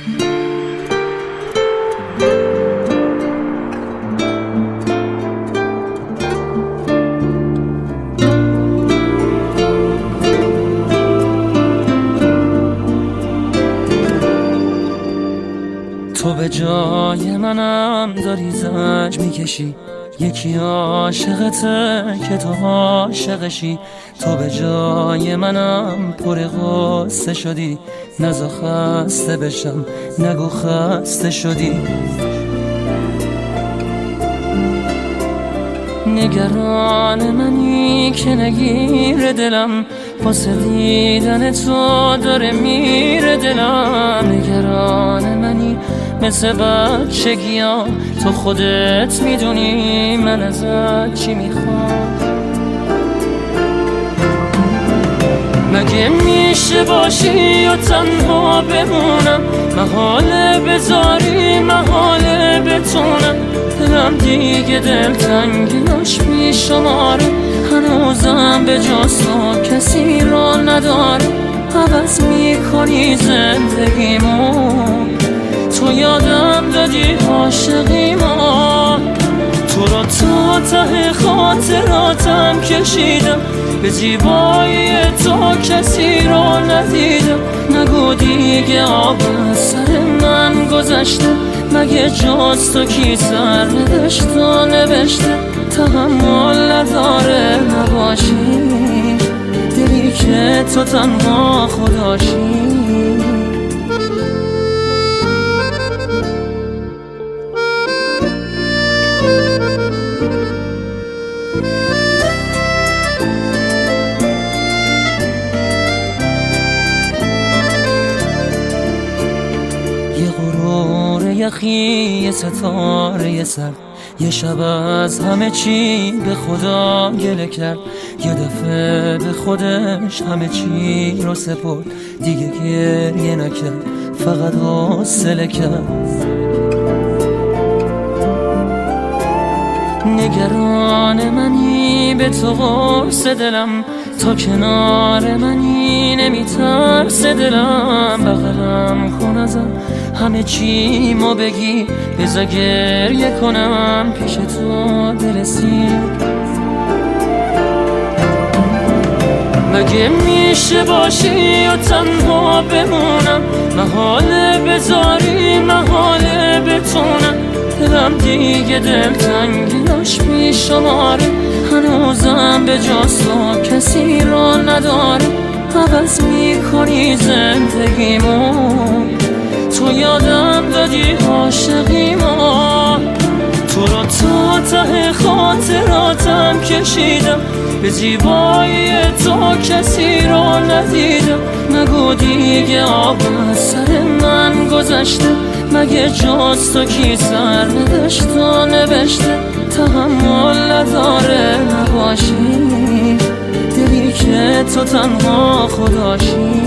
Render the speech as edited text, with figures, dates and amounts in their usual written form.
تو به جای منم داری زنج میکشی، یکی عاشقته که تو عاشقشی. تو به جای منم پر غصه شدی، نزا خسته بشم نگو خسته شدی. نگران منی که نگیر دلم، واسه دیدن تو داره میره دلم. نگران منی مثل بچگیام، تو خودت میدونی من ازت چی میخوام. مگه میشه باشی و تنها بمونم، محاله بذاری محاله بتونم. دلم دیگه دلتنگیاش بیشماره، هنوزم به جز تو کسی را نداره. عوض میکنی زندگیمو، تو یادم دادی عاشقیمو. تو را تا ته خاطراتم کشیدم، به زیبایی تو کسی را ندیدم. نگو دیگه آب سر من گذشته، مگه جز تو کی سر نوشت و نوشته. تحمل نداره نباشی، دلی که تو تنها خداشی. یه غرور یخی، یه ستاره سر، یه شب از همه چی به خدا گله کرد. یه دفعه به خودش همه چی رو سپرد، دیگه گریه نکرد فقط حوصله کرد. نگران منی به تو قرص دلم، تا کنار منی نمیترس دلم. بغلم کن ازم همه چی مو بگی، بذار گریه کنم پیش تو دل سیر. مگه میشه باشی و تنها بمونم، محاله بذاری محاله بتونم. دلم دیگه دلتنگیاش بیشماره، هنوزم به جز تو کسی را نداره. عوض میکنی زندگیمو، تو یادم دادی عاشقیمو. تو را تا ته خاطراتم کشیدم، به زیبایی تو کسی را ندیدم. نگو دیگه آب سر من گذشته، مگه جز تو کی سر نوشت و نوشته. تحمل نداره نباشی، دلی که تو تنها خداشی.